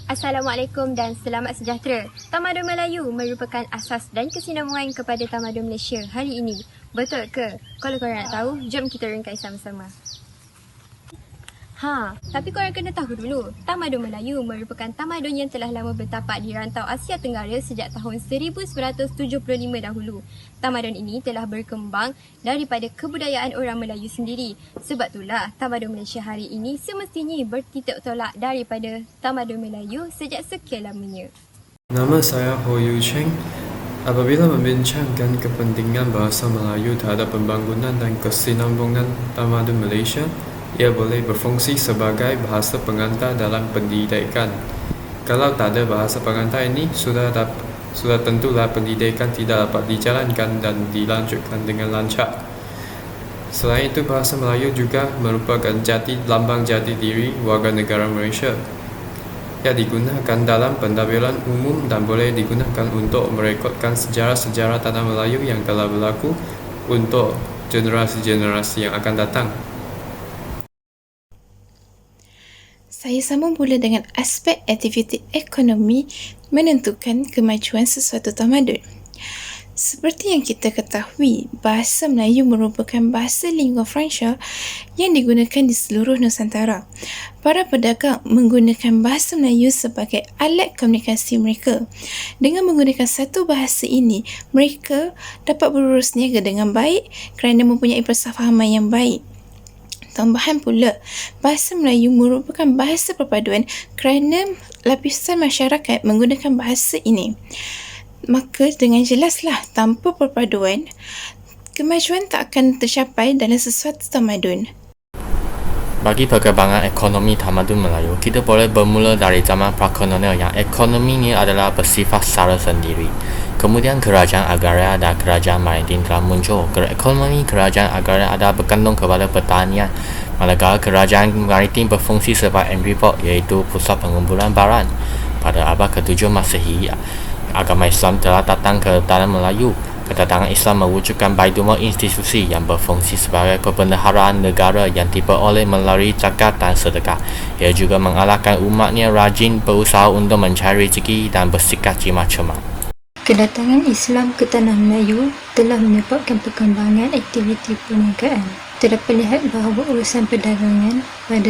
Assalamualaikum dan selamat sejahtera. Tamadun Melayu merupakan asas dan kesinambungan kepada tamadun Malaysia hari ini. Betul ke? Kalau korang nak tahu, jom kita rungkai sama-sama. Tapi korang kena tahu dulu, tamadun Melayu merupakan tamadun yang telah lama bertapak di rantau Asia Tenggara sejak tahun 1975 dahulu. Tamadun ini telah berkembang daripada kebudayaan orang Melayu sendiri. Sebab itulah tamadun Malaysia hari ini semestinya bertitik tolak daripada tamadun Melayu sejak sekian lamanya. Nama saya Ho Yu Cheng. Apabila membincangkan kepentingan bahasa Melayu terhadap pembangunan dan kesinambungan tamadun Malaysia, ia boleh berfungsi sebagai bahasa pengantar dalam pendidikan. Kalau tak ada bahasa pengantar ini, sudah tentulah pendidikan tidak dapat dijalankan dan dilanjutkan dengan lancar. Selain itu, bahasa Melayu juga merupakan lambang jati diri warga negara Malaysia. Ia digunakan dalam pentadbiran umum dan boleh digunakan untuk merekodkan sejarah-sejarah tanah Melayu yang telah berlaku untuk generasi-generasi yang akan datang. Saya sambung pula dengan aspek aktiviti ekonomi menentukan kemajuan sesuatu tamadun. Seperti yang kita ketahui, bahasa Melayu merupakan bahasa lingua franca yang digunakan di seluruh Nusantara. Para pedagang menggunakan bahasa Melayu sebagai alat komunikasi mereka. Dengan menggunakan satu bahasa ini, mereka dapat berurus niaga dengan baik kerana mempunyai persefahaman yang baik. Tambahan pula, bahasa Melayu merupakan bahasa perpaduan kerana lapisan masyarakat menggunakan bahasa ini. Maka dengan jelaslah, tanpa perpaduan, kemajuan tak akan tercapai dalam sesuatu tamadun. Bagi perkembangan ekonomi tamadun Melayu, kita boleh bermula dari zaman prakolonial yang ekonominya adalah bersifat sara sendiri. Kemudian kerajaan agraria dan kerajaan maritim telah muncul. Ekonomi kerajaan agraria adalah bergantung kepada pertanian, manakala kerajaan maritim berfungsi sebagai entrepot iaitu pusat pengumpulan barang. Pada abad ke-7 Masehi, agama Islam telah datang ke tanah Melayu. Kedatangan Islam mewujudkan Baitul institusi yang berfungsi sebagai perbendaharaan negara yang diperoleh melalui zakat dan sedekah. Ia juga mengalahkan umatnya rajin berusaha untuk mencari rezeki dan bersikap cermat-cermat. Kedatangan Islam ke tanah Melayu telah menyebabkan perkembangan aktiviti perniagaan. Terdapat lihat bahawa urusan perdagangan pada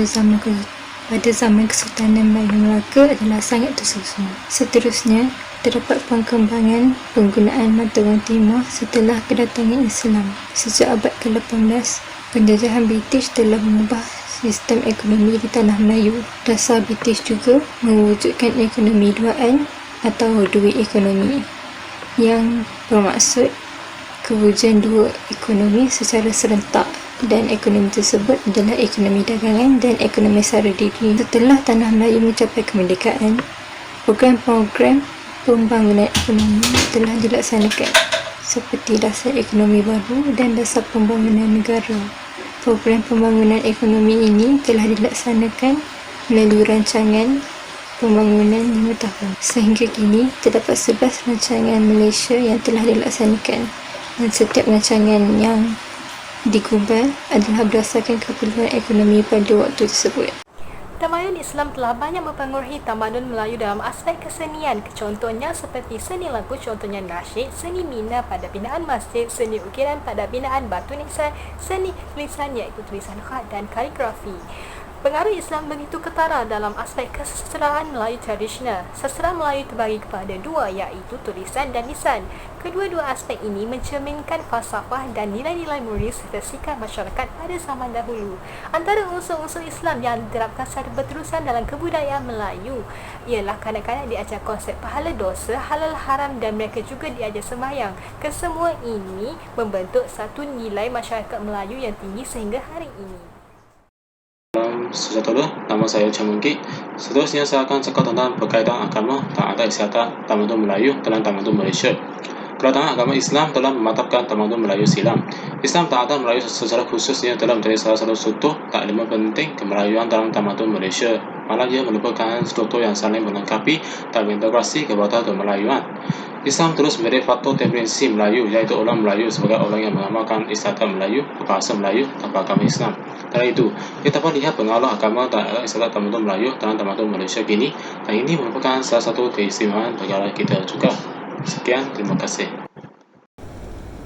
zaman Kesultanan Melayu Melaka adalah sangat tersusun. Seterusnya, terdapat perkembangan penggunaan mata wang timah setelah kedatangan Islam. Sejak abad ke-18, penjajahan British telah mengubah sistem ekonomi di tanah Melayu. Dasar British juga mewujudkan ekonomi duaan atau duit ekonomi, yang bermaksud kewujudan dua ekonomi secara serentak, dan ekonomi tersebut adalah ekonomi dagangan dan ekonomi sara diri. Setelah tanah Melayu mencapai kemerdekaan, program-program pembangunan ekonomi telah dilaksanakan seperti dasar ekonomi baru dan dasar pembangunan negara. Program pembangunan ekonomi ini telah dilaksanakan melalui rancangan pembangunan 5 tahun. Sehingga kini, terdapat 11 rancangan Malaysia yang telah dilaksanakan, dan setiap rancangan yang digubal adalah berdasarkan keperluan ekonomi pada waktu tersebut. Tamadun Islam telah banyak mempengaruhi tamadun Melayu dalam aspek kesenian. Contohnya seperti seni lagu, contohnya nasyid, seni mina pada binaan masjid, seni ukiran pada binaan batu nisan, seni tulisan iaitu tulisan khat dan kaligrafi. Pengaruh Islam begitu ketara dalam aspek kesusastraan Melayu tradisional. Sastra Melayu terbagi kepada dua, iaitu tulisan dan lisan. Kedua-dua aspek ini mencerminkan falsafah dan nilai-nilai mulia serta sikap masyarakat pada zaman dahulu. Antara unsur-unsur Islam yang diterapkan secara berterusan dalam kebudayaan Melayu ialah kanak-kanak diajar konsep pahala dosa, halal haram, dan mereka juga diajar sembahyang. Kesemua ini membentuk satu nilai masyarakat Melayu yang tinggi sehingga hari ini. Sejahtera, nama saya Chamungki. Seterusnya saya akan cakap tentang berkaitan agama dan adat istiadat tamadun Melayu dalam tamadun Malaysia. Kedatangan agama Islam telah mematapkan tamadun Melayu silam. Islam dan adat Melayu secara khususnya telah menjadi salah satu struktur tak elemen penting kemelayuan dalam tamadun Malaysia. Malah ia merupakan struktur yang saling melengkapi dan berintegrasi kepada kemelayuan. Islam terus memberi faktor definisi Melayu, iaitu orang Melayu sebagai orang yang mengamalkan istiadat Melayu, berbahasa Melayu tanpa agama Islam. Karena itu, kita dapat lihat pengaruh agama dan istiadat tamadun Melayu dalam tamadun Malaysia kini, dan ini merupakan salah satu keistimewaan negara kita juga. Sekian, terima kasih.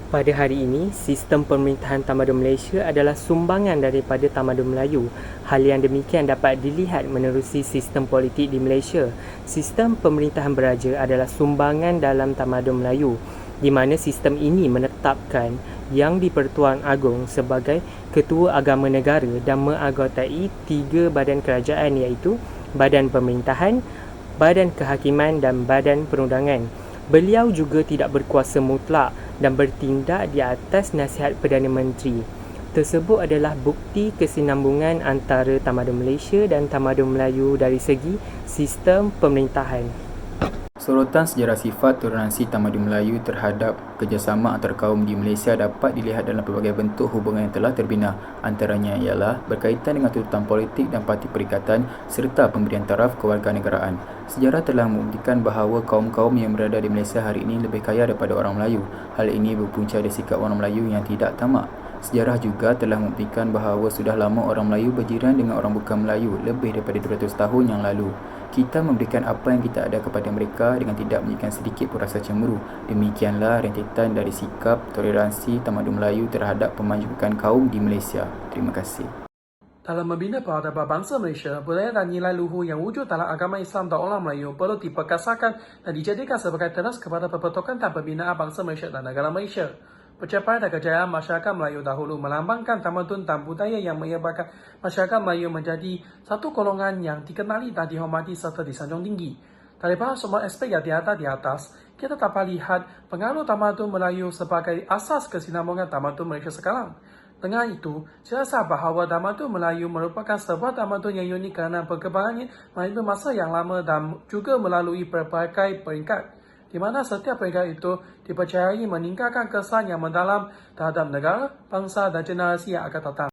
Pada hari ini, sistem pemerintahan tamadun Malaysia adalah sumbangan daripada tamadun Melayu. Hal yang demikian dapat dilihat menerusi sistem politik di Malaysia. Sistem pemerintahan beraja adalah sumbangan dalam tamadun Melayu, di mana sistem ini menetapkan Yang di-Pertuan Agong sebagai ketua agama negara dan menganggotai 3 badan kerajaan iaitu Badan Pemerintahan, Badan Kehakiman dan Badan Perundangan. Beliau juga tidak berkuasa mutlak dan bertindak di atas nasihat Perdana Menteri. Tersebut adalah bukti kesinambungan antara tamadun Malaysia dan tamadun Melayu dari segi sistem pemerintahan. Sorotan sejarah sifat toleransi tamadun Melayu terhadap kerjasama antar kaum di Malaysia dapat dilihat dalam pelbagai bentuk hubungan yang telah terbina. Antaranya ialah berkaitan dengan tuntutan politik dan parti perikatan serta pemberian taraf kewarganegaraan. Sejarah telah membuktikan bahawa kaum-kaum yang berada di Malaysia hari ini lebih kaya daripada orang Melayu. Hal ini berpunca dari sikap orang Melayu yang tidak tamak. Sejarah juga telah membuktikan bahawa sudah lama orang Melayu berjiran dengan orang bukan Melayu lebih daripada 200 tahun yang lalu. Kita memberikan apa yang kita ada kepada mereka dengan tidak menunjukkan sedikit pun rasa cemburu. Demikianlah rentetan dari sikap toleransi tamadun Melayu terhadap pemajukan kaum di Malaysia. Terima kasih. Dalam membina peradaban bangsa Malaysia, budaya dan nilai luhur yang wujud dalam agama Islam dan orang Melayu perlu diperkasakan dan dijadikan sebagai teras kepada perpetokan dan pembinaan bangsa Malaysia dan negara Malaysia. Pencapaian dan kejayaan masyarakat Melayu dahulu melambangkan tamadun dan budaya yang menyebabkan masyarakat Melayu menjadi satu golongan yang dikenali dan dihormati serta disanjung tinggi. Daripada semua aspek yang di atas, kita dapat lihat pengaruh tamadun Melayu sebagai asas kesinambungan tamadun Malaysia sekarang. Dengan itu, saya rasa bahawa tamadun Melayu merupakan sebuah tamadun yang unik kerana perkembangannya melalui masa yang lama dan juga melalui berbagai peringkat, di mana setiap peringkat itu dipercayai meningkatkan kesan yang mendalam terhadap negara, bangsa dan generasi yang akan datang.